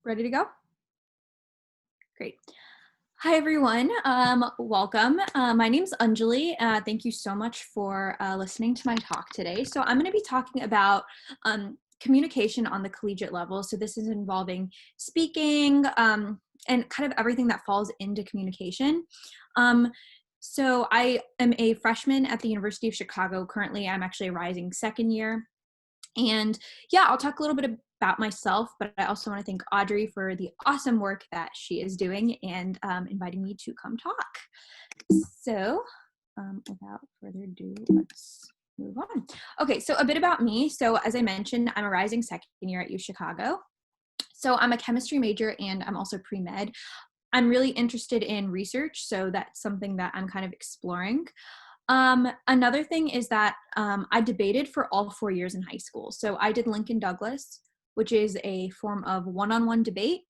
Ready to go? Great. Hi, everyone. Welcome. My name's Anjali. Thank you so much for listening to my talk today. So I'm going to be talking about communication on the collegiate level. So this is involving speaking and kind of everything that falls into communication. So I am a freshman at the University of Chicago. Currently, I'm actually a rising second year. And yeah, I'll talk a little bit about myself, but I also want to thank Audrey for the awesome work that she is doing and inviting me to come talk. So without further ado, let's move on. Okay, so a bit about me. So as I mentioned, I'm a rising second year at U Chicago. So I'm a chemistry major and I'm also pre-med. I'm really interested in research, so that's something that I'm kind of exploring. Another thing is that I debated for all 4 years in high school. So I did Lincoln Douglas, which is a form of one-on-one debate.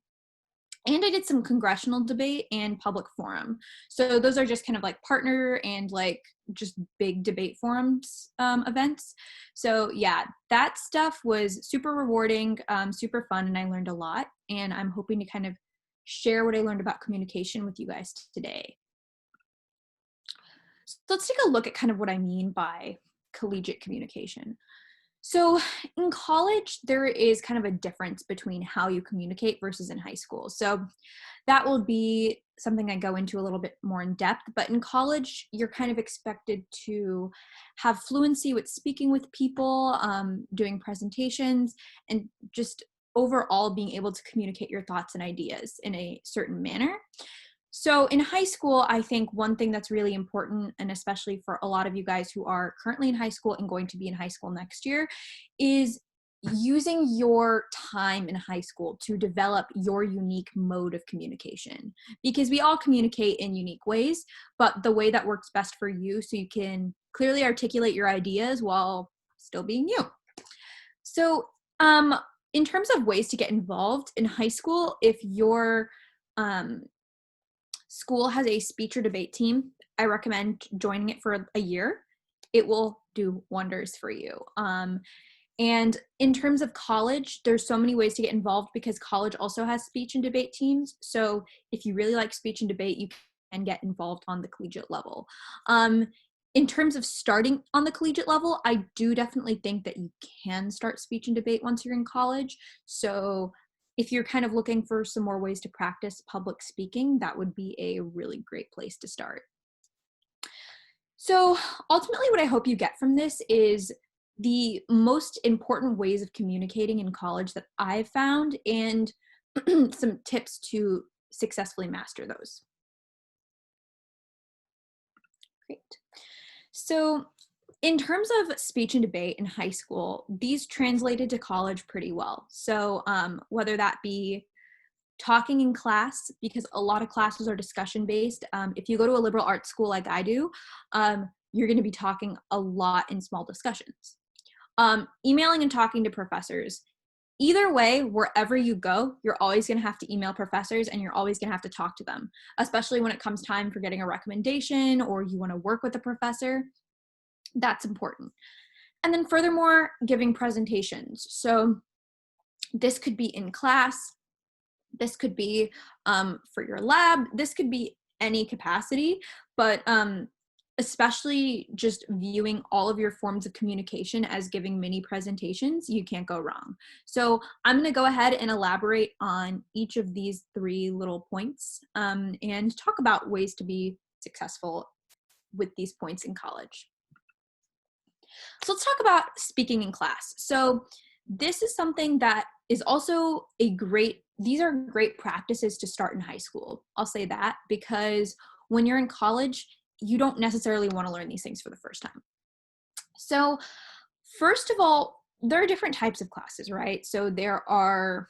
And I did some congressional debate and public forum. So those are just kind of like partner and like just big debate forums events. So yeah, that stuff was super rewarding, super fun, and I learned a lot. And I'm hoping to kind of share what I learned about communication with you guys today. So let's take a look at kind of what I mean by collegiate communication. So in college, there is kind of a difference between how you communicate versus in high school. So that will be something I go into a little bit more in depth, but in college, you're kind of expected to have fluency with speaking with people, doing presentations, and just overall being able to communicate your thoughts and ideas in a certain manner. So in high school, I think one thing that's really important, and especially for a lot of you guys who are currently in high school and going to be in high school next year, is using your time in high school to develop your unique mode of communication. Because we all communicate in unique ways, but the way that works best for you so you can clearly articulate your ideas while still being you. So in terms of ways to get involved in high school, if you're school has a speech or debate team, I recommend joining it for a year. It will do wonders for you. And in terms of college, there's so many ways to get involved because college also has speech and debate teams. So if you really like speech and debate, you can get involved on the collegiate level. In terms of starting on the collegiate level, I do definitely think that you can start speech and debate once you're in college. So if you're kind of looking for some more ways to practice public speaking, that would be a really great place to start. So ultimately, what I hope you get from this is the most important ways of communicating in college that I've found and some tips to successfully master those. Great. So in terms of speech and debate in high school, these translated to college pretty well. So whether that be talking in class, because a lot of classes are discussion based. If you go to a liberal arts school like I do, you're going to be talking a lot in small discussions. Emailing and talking to professors. Either way, wherever you go, you're always going to have to email professors and you're always going to have to talk to them, especially when it comes time for getting a recommendation or you want to work with a professor. That's important. And then furthermore, giving presentations. So this could be in class, this could be for your lab, this could be any capacity, but especially just viewing all of your forms of communication as giving mini presentations, you can't go wrong. So I'm going to go ahead and elaborate on each of these 3 little points and talk about ways to be successful with these points in college. So let's talk about speaking in class. So this is something that is also these are great practices to start in high school. I'll say that because when you're in college, you don't necessarily want to learn these things for the first time. So first of all, there are different types of classes, right? So there are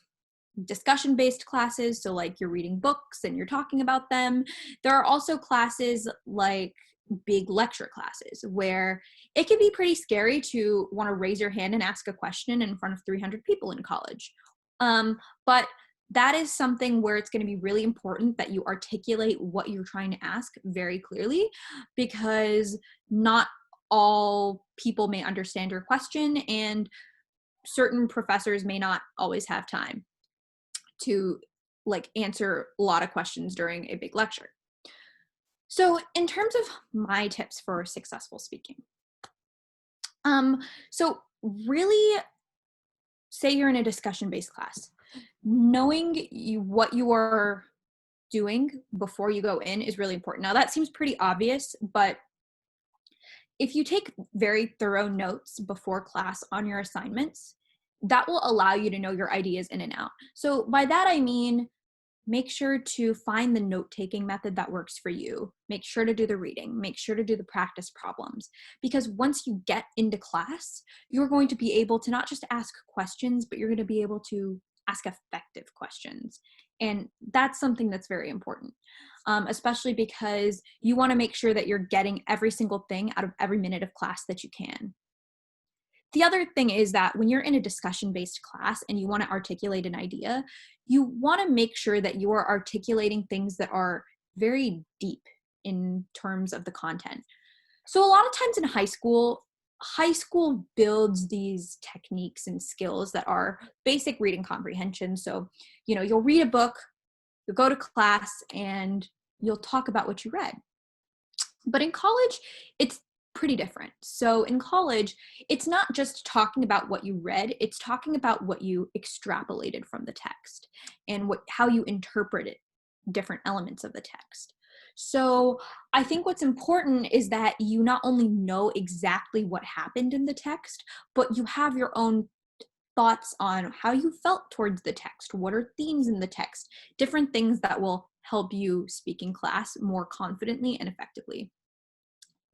discussion-based classes, so like you're reading books and you're talking about them. There are also classes like big lecture classes where it can be pretty scary to want to raise your hand and ask a question in front of 300 people in college. But that is something where it's going to be really important that you articulate what you're trying to ask very clearly, because not all people may understand your question and certain professors may not always have time. to like answer a lot of questions during a big lecture. So in terms of my tips for successful speaking, so really say you're in a discussion-based class, knowing what you are doing before you go in is really important. Now that seems pretty obvious, but if you take very thorough notes before class on your assignments, that will allow you to know your ideas in and out. So by that I mean, make sure to find the note-taking method that works for you. Make sure to do the reading. Make sure to do the practice problems. Because once you get into class, you're going to be able to not just ask questions, but you're going to be able to ask effective questions. And that's something that's very important, especially because you want to make sure that you're getting every single thing out of every minute of class that you can. The other thing is that when you're in a discussion-based class and you want to articulate an idea, you want to make sure that you are articulating things that are very deep in terms of the content. So a lot of times in high school builds these techniques and skills that are basic reading comprehension. So, you'll read a book, you'll go to class, and you'll talk about what you read. But in college, it's pretty different. So in college, it's not just talking about what you read, it's talking about what you extrapolated from the text and how you interpreted different elements of the text. So I think what's important is that you not only know exactly what happened in the text, but you have your own thoughts on how you felt towards the text. What are themes in the text? Different things that will help you speak in class more confidently and effectively.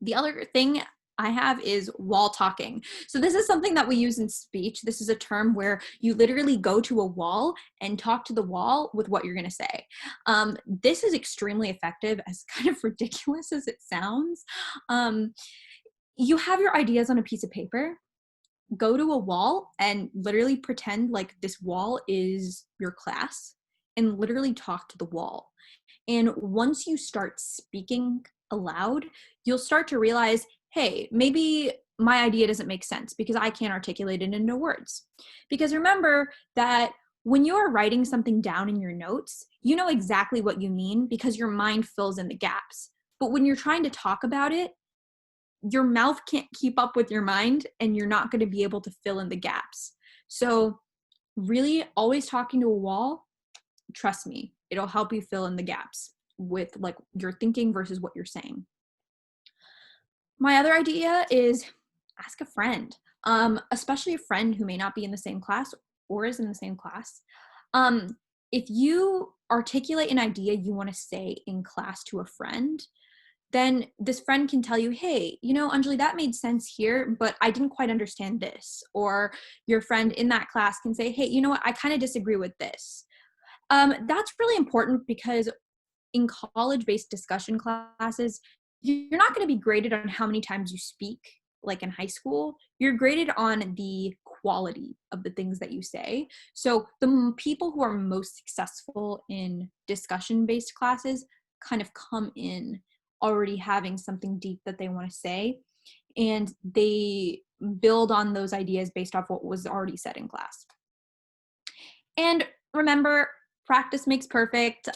The other thing I have is wall talking. So this is something that we use in speech. This is a term where you literally go to a wall and talk to the wall with what you're going to say. This is extremely effective, as kind of ridiculous as it sounds. You have your ideas on a piece of paper, go to a wall and literally pretend like this wall is your class and literally talk to the wall. And once you start speaking aloud, you'll start to realize, hey, maybe my idea doesn't make sense because I can't articulate it into words. Because remember that when you are writing something down in your notes, you know exactly what you mean because your mind fills in the gaps. But when you're trying to talk about it, your mouth can't keep up with your mind and you're not going to be able to fill in the gaps. So really always talking to a wall, trust me, it'll help you fill in the gaps with like your thinking versus what you're saying. My other idea is ask a friend, especially a friend who may not be in the same class or is in the same class. If you articulate an idea you want to say in class to a friend, then this friend can tell you, hey, Anjali, that made sense here, but I didn't quite understand this. Or your friend in that class can say, hey, you know what, I kind of disagree with this. That's really important because in college-based discussion classes, you're not going to be graded on how many times you speak, like in high school. You're graded on the quality of the things that you say. So the people who are most successful in discussion-based classes kind of come in already having something deep that they want to say, and they build on those ideas based off what was already said in class. And remember, practice makes perfect.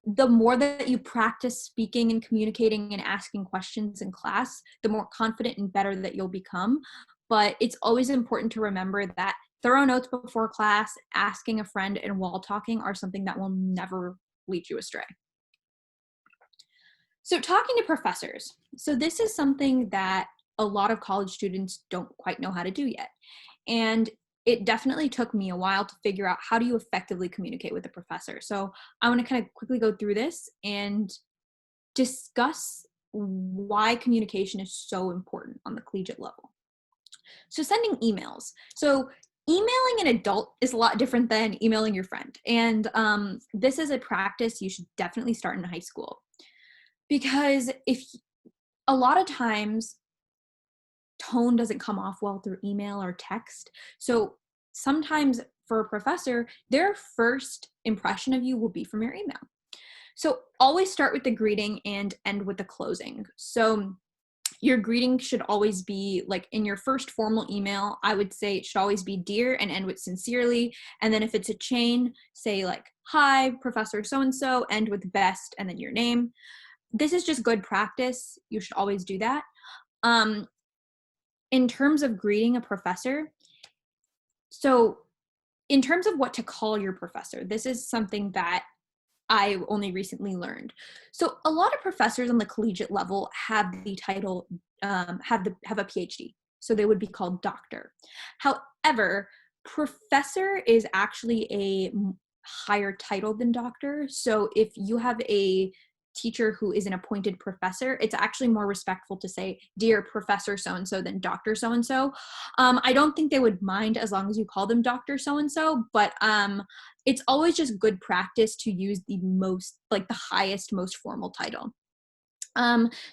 The more that you practice speaking and communicating and asking questions in class, the more confident and better that you'll become. But it's always important to remember that thorough notes before class, asking a friend, and wall talking are something that will never lead you astray. So talking to professors. So this is something that a lot of college students don't quite know how to do yet. And it definitely took me a while to figure out how do you effectively communicate with a professor. So I want to kind of quickly go through this and discuss why communication is so important on the collegiate level. So sending emails. So emailing an adult is a lot different than emailing your friend. And this is a practice you should definitely start in high school. Because a lot of times tone doesn't come off well through email or text. So sometimes for a professor, their first impression of you will be from your email. So always start with the greeting and end with the closing. So Your greeting should always be like in your first formal email, I would say it should always be dear and end with sincerely. And then if it's a chain, say like, hi, Professor so-and-so, end with best, and then your name. This is just good practice. You should always do that. In terms of greeting a professor, so in terms of what to call your professor, this is something that I only recently learned. So a lot of professors on the collegiate level have the title, have a PhD. So they would be called doctor. However, professor is actually a higher title than doctor. So if you have a teacher who is an appointed professor, it's actually more respectful to say, dear Professor so-and-so than Dr. so-and-so. I don't think they would mind as long as you call them Dr. so-and-so, but it's always just good practice to use the most, like the highest, most formal title.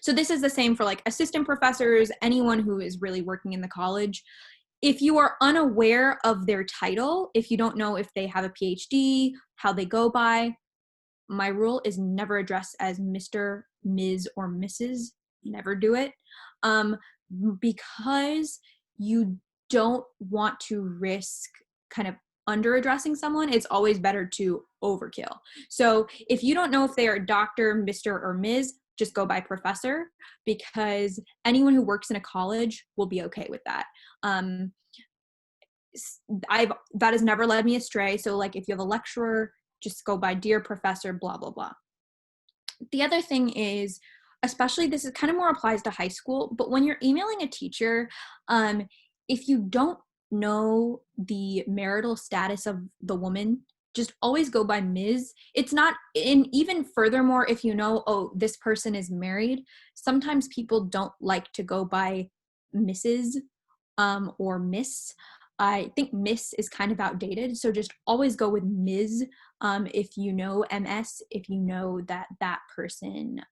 So this is the same for like assistant professors, anyone who is really working in the college. If you are unaware of their title, if you don't know if they have a PhD, how they go by, my rule is never address as Mr., Ms., or Mrs. Never do it. Because you don't want to risk kind of under addressing someone, it's always better to overkill. So if you don't know if they are Dr., Mr., or Ms., just go by professor, because anyone who works in a college will be okay with that. That has never led me astray. So like if you have a lecturer, just go by dear professor, blah, blah, blah. The other thing is, especially this is kind of more applies to high school, but when you're emailing a teacher, if you don't know the marital status of the woman, just always go by Ms. It's not, and even furthermore, if you know, oh, this person is married, sometimes people don't like to go by Mrs. Or Miss. I think Miss is kind of outdated, so just always go with Ms. If you know MS, if you know that that person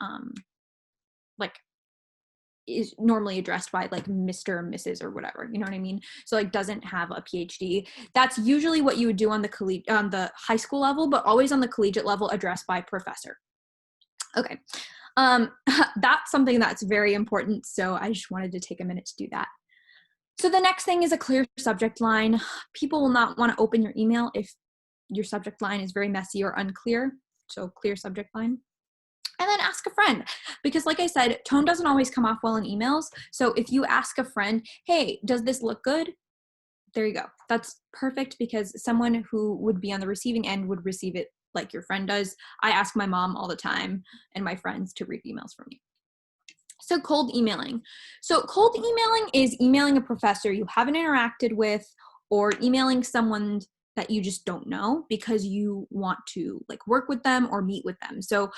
like is normally addressed by like Mr. or Mrs. or whatever, you know what I mean? So like doesn't have a PhD. That's usually what you would do on the high school level, but always on the collegiate level, addressed by professor. Okay, that's something that's very important. So I just wanted to take a minute to do that. So the next thing is a clear subject line. People will not want to open your email if your subject line is very messy or unclear. So clear subject line. And then ask a friend, because like I said, tone doesn't always come off well in emails. So if you ask a friend, hey, does this look good? There you go. That's perfect, because someone who would be on the receiving end would receive it like your friend does. I ask my mom all the time and my friends to read emails from me. So cold emailing. So cold emailing is emailing a professor you haven't interacted with, or emailing someone that you just don't know because you want to like work with them or meet with them. So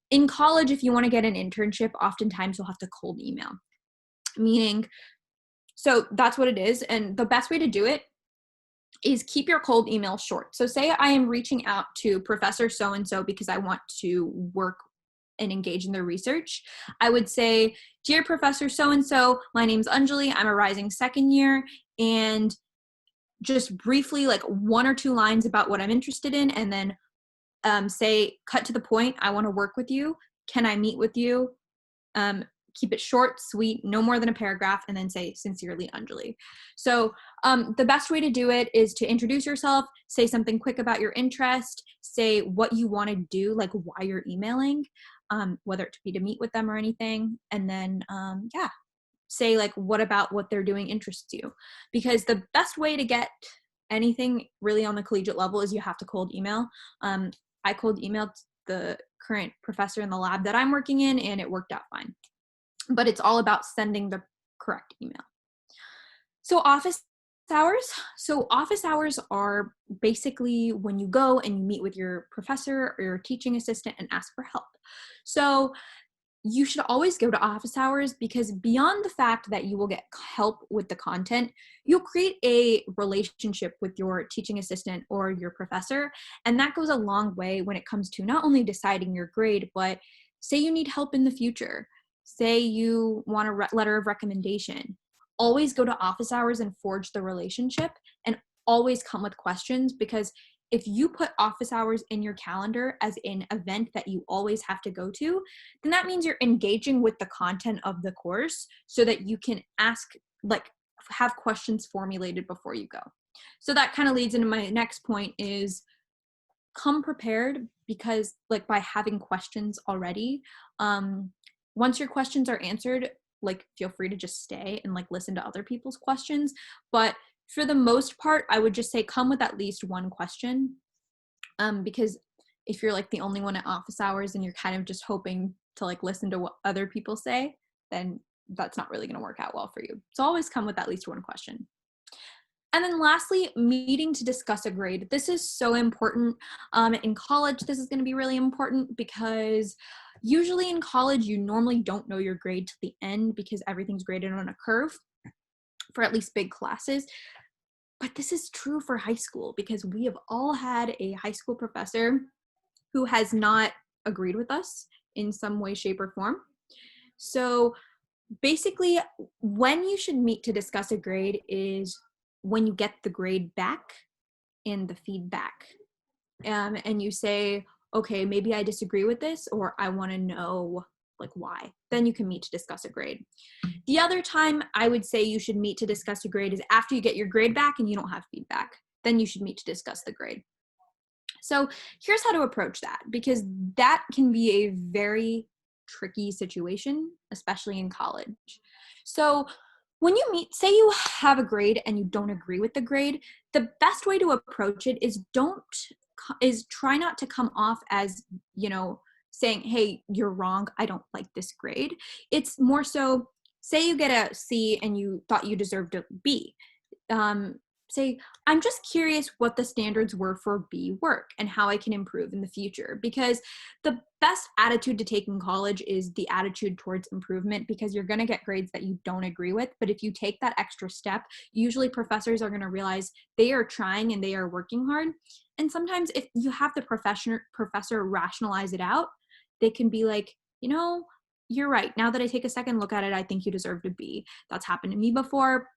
in college, if you want to get an internship, oftentimes you'll have to cold email. Meaning, so that's what it is. And the best way to do it is keep your cold email short. So say I am reaching out to Professor so-and-so because I want to work and engage in their research. I would say, dear Professor so-and-so, my name's Anjali, I'm a rising second year, and just briefly like 1 or 2 lines about what I'm interested in, and then say, cut to the point, I want to work with you. Can I meet with you? Keep it short, sweet, no more than a paragraph, and then say, sincerely, Anjali. So the best way to do it is to introduce yourself, say something quick about your interest, say what you want to do, like why you're emailing, whether it be to meet with them or anything. And then, say like, what about what they're doing interests you? Because the best way to get anything really on the collegiate level is you have to cold email. I cold emailed the current professor in the lab that I'm working in, and it worked out fine. But it's all about sending the correct email. So office hours. So office hours are basically when you go and you meet with your professor or your teaching assistant and ask for help. So you should always go to office hours, because beyond the fact that you will get help with the content, you'll create a relationship with your teaching assistant or your professor. And that goes a long way when it comes to not only deciding your grade, but say you need help in the future. Say you want a letter of recommendation. Always go to office hours and forge the relationship, and always come with questions, because if you put office hours in your calendar as an event that you always have to go to, then that means you're engaging with the content of the course so that you can ask, like, have questions formulated before you go. So that kind of leads into my next point is come prepared, because like by having questions already, once your questions are answered, like feel free to just stay and like listen to other people's questions. But for the most part, I would just say come with at least one question, because if you're like the only one at office hours and you're kind of just hoping to like listen to what other people say, then that's not really going to work out well for you. So always come with at least one question. And then lastly, meeting to discuss a grade. This is so important. In college, this is going to be really important because usually in college, you normally don't know your grade till the end because everything's graded on a curve for at least big classes. But this is true for high school because we have all had a high school professor who has not agreed with us in some way, shape, or form. So basically, when you should meet to discuss a grade is when you get the grade back and the feedback. And you say, okay, maybe I disagree with this, or I want to know like why. Then you can meet to discuss a grade. The other time I would say you should meet to discuss a grade is after you get your grade back and you don't have feedback. Then you should meet to discuss the grade. So here's how to approach that, because that can be a very tricky situation, especially in college. So when you meet, say you have a grade and you don't agree with the grade, the best way to approach it is try not to come off as, saying, hey, you're wrong, I don't like this grade. It's more so, say you get a C and you thought you deserved a B. Say, I'm just curious what the standards were for B work and how I can improve in the future, because the best attitude to take in college is the attitude towards improvement, because you're going to get grades that you don't agree with. But if you take that extra step, usually professors are going to realize they are trying and they are working hard. And sometimes if you have the professor rationalize it out, they can be like, you're right. Now that I take a second look at it, I think you deserve a B. That's happened to me before.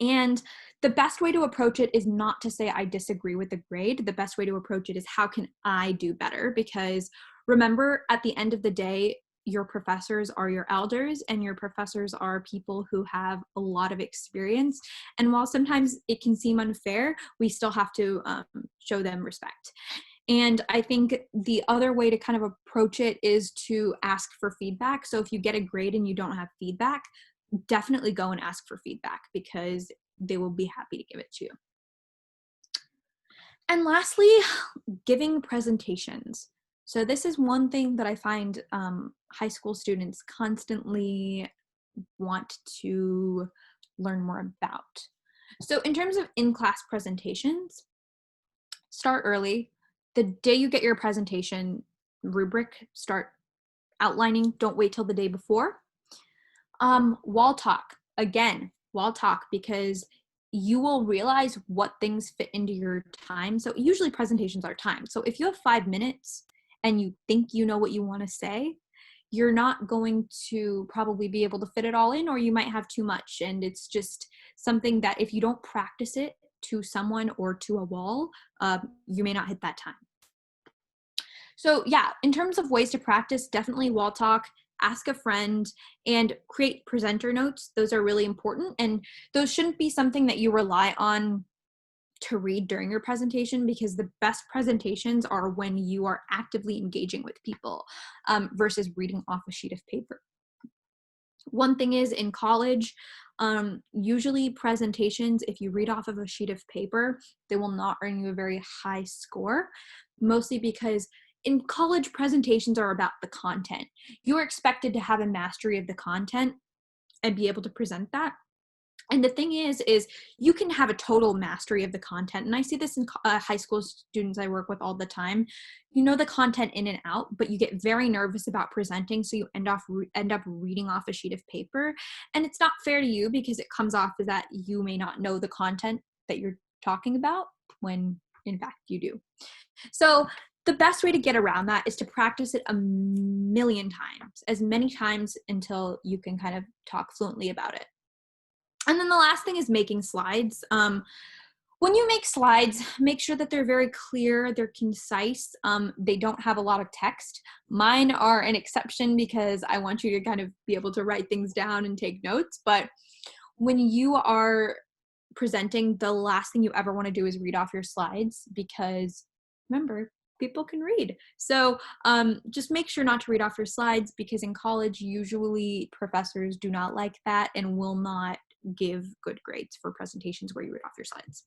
And the best way to approach it is not to say I disagree with the grade. The best way to approach it is how can I do better? Because remember, at the end of the day, your professors are your elders and your professors are people who have a lot of experience. And while sometimes it can seem unfair, we still have to show them respect. And I think the other way to kind of approach it is to ask for feedback. So if you get a grade and you don't have feedback, definitely go and ask for feedback because they will be happy to give it to you. And lastly, giving presentations. So this is one thing that I find high school students constantly want to learn more about. So in terms of in-class presentations, start early. The day you get your presentation rubric, start outlining. Don't wait till the day before. Wall talk. Again, wall talk, because you will realize what things fit into your time. So usually presentations are timed. So if you have 5 minutes and you think you know what you want to say, you're not going to probably be able to fit it all in, or you might have too much. And it's just something that if you don't practice it to someone or to a wall, you may not hit that time. So yeah, in terms of ways to practice, definitely wall talk, ask a friend, and create presenter notes. Those are really important. And those shouldn't be something that you rely on to read during your presentation, because the best presentations are when you are actively engaging with people versus reading off a sheet of paper. One thing is, in college, usually presentations, if you read off of a sheet of paper, they will not earn you a very high score, mostly because in college, presentations are about the content. You're expected to have a mastery of the content and be able to present that. And the thing is you can have a total mastery of the content. And I see this in high school students I work with all the time. You know the content in and out, but you get very nervous about presenting. So you end up reading off a sheet of paper. And it's not fair to you, because it comes off as that you may not know the content that you're talking about, when in fact you do. So the best way to get around that is to practice it a million times, as many times until you can kind of talk fluently about it. And then the last thing is making slides. When you make slides, make sure that they're very clear, they're concise, they don't have a lot of text. Mine are an exception because I want you to kind of be able to write things down and take notes, but when you are presenting, the last thing you ever want to do is read off your slides because remember, people can read. So just make sure not to read off your slides because in college, usually professors do not like that and will not give good grades for presentations where you read off your slides.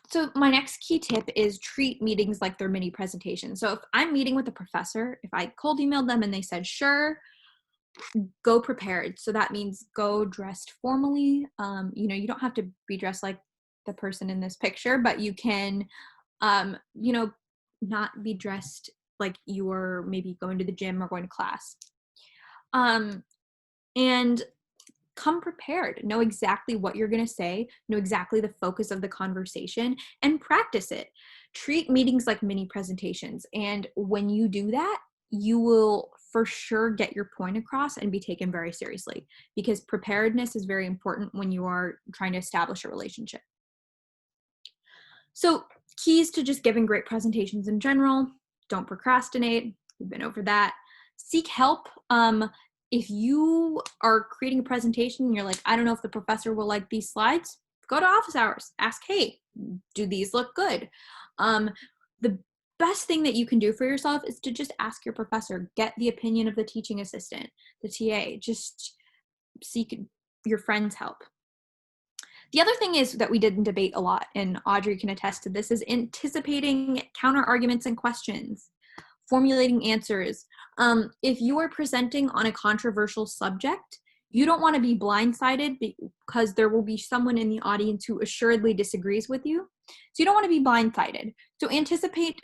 So my next key tip is treat meetings like they're mini presentations. So if I'm meeting with a professor, if I cold emailed them and they said, sure, go prepared. So that means go dressed formally. You don't have to be dressed like the person in this picture, but you can, not be dressed like you're maybe going to the gym or going to class. And come prepared, know exactly what you're going to say, know exactly the focus of the conversation, and practice it. Treat meetings like mini presentations. And when you do that, you will for sure get your point across and be taken very seriously because preparedness is very important when you are trying to establish a relationship. So keys to just giving great presentations in general: don't procrastinate. We've been over that. Seek help. If you are creating a presentation and you're like, I don't know if the professor will like these slides, go to office hours. Ask, hey, do these look good? The best thing that you can do for yourself is to just ask your professor, get the opinion of the teaching assistant, the TA, just seek your friend's help. The other thing is that we didn't debate a lot, and Audrey can attest to this, is anticipating counter arguments and questions, formulating answers. If you are presenting on a controversial subject, you don't want to be blindsided because there will be someone in the audience who assuredly disagrees with you. So you don't want to be blindsided. So anticipate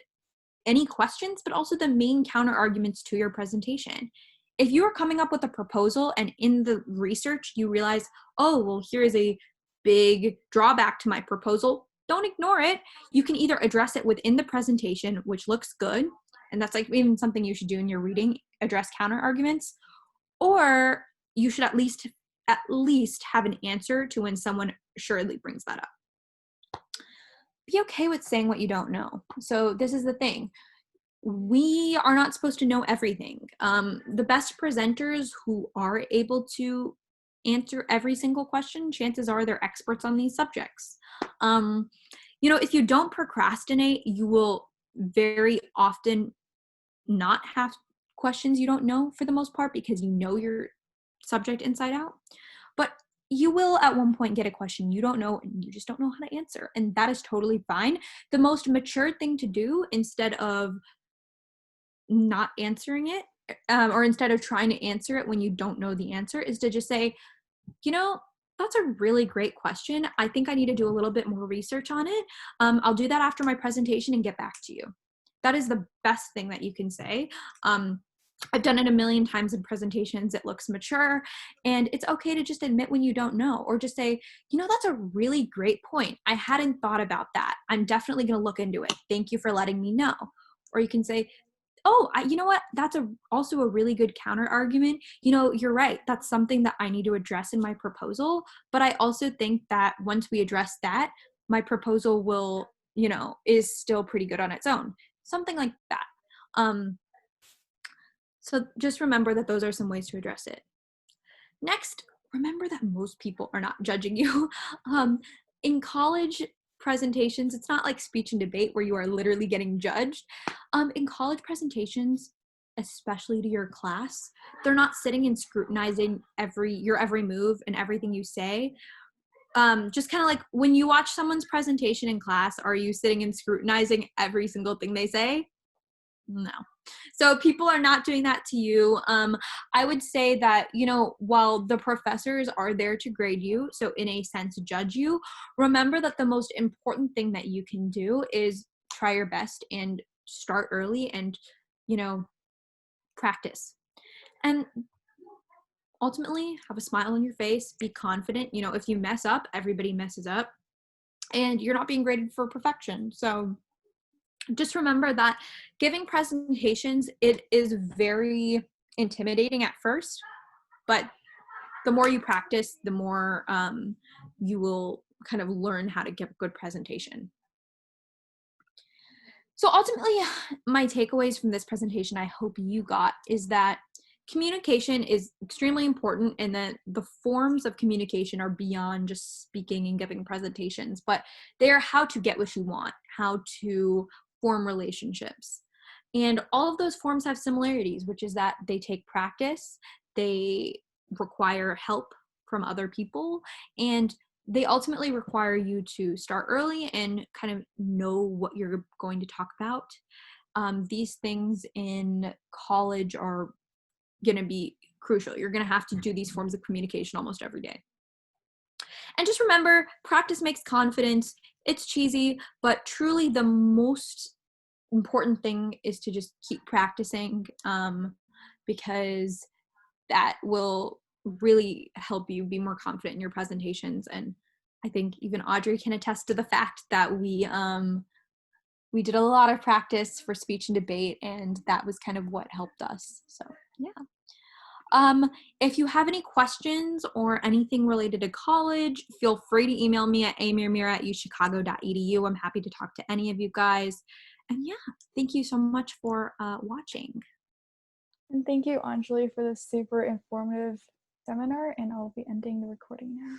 any questions, but also the main counter arguments to your presentation. If you are coming up with a proposal and in the research you realize, oh, well, here is a big drawback to my proposal, don't ignore it. You can either address it within the presentation, which looks good, and that's like even something you should do in your reading, address counter arguments, or you should at least have an answer to when someone assuredly brings that up. Be okay with saying what you don't know. So this is the thing. We are not supposed to know everything. The best presenters who are able to answer every single question, chances are they're experts on these subjects. If you don't procrastinate, you will very often not have questions you don't know for the most part because you know your subject inside out. But you will at one point get a question you don't know and you just don't know how to answer. And that is totally fine. The most mature thing to do instead of not answering it, or instead of trying to answer it when you don't know the answer, is to just say, that's a really great question. I think I need to do a little bit more research on it. I'll do that after my presentation and get back to you. That is the best thing that you can say. I've done it a million times in presentations. It looks mature, and it's okay to just admit when you don't know, or just say, that's a really great point. I hadn't thought about that. I'm definitely going to look into it. Thank you for letting me know. Or you can say, oh, you know what? That's also a really good counter argument. You're right. That's something that I need to address in my proposal. But I also think that once we address that, my proposal will, is still pretty good on its own. Something like that. So just remember that those are some ways to address it. Next, remember that most people are not judging you. In college presentations, it's not like speech and debate where you are literally getting judged. In college presentations, especially to your class, they're not sitting and scrutinizing your every move and everything you say. Just kind of like when you watch someone's presentation in class, are you sitting and scrutinizing every single thing they say? No. So people are not doing that to you. I would say that, while the professors are there to grade you, so in a sense, judge you, remember that the most important thing that you can do is try your best and start early and, practice. And ultimately, have a smile on your face, be confident. If you mess up, everybody messes up, and you're not being graded for perfection. So just remember that giving presentations, it is very intimidating at first, but the more you practice, the more you will kind of learn how to give a good presentation. So ultimately, my takeaways from this presentation, I hope you got, is that communication is extremely important and that the forms of communication are beyond just speaking and giving presentations, but they are how to get what you want, how to form relationships. And all of those forms have similarities, which is that they take practice, they require help from other people, and they ultimately require you to start early and kind of know what you're going to talk about. These things in college are going to be crucial. You're going to have to do these forms of communication almost every day. And just remember, practice makes confidence. It's cheesy, but truly the most important thing is to just keep practicing, because that will really help you be more confident in your presentations. And I think even Audrey can attest to the fact that we did a lot of practice for speech and debate, and that was kind of what helped us. So yeah. If you have any questions or anything related to college, feel free to email me at amirmira@uchicago.edu. I'm happy to talk to any of you guys. And yeah, thank you so much for watching. And thank you, Anjali, for this super informative seminar, and I'll be ending the recording now.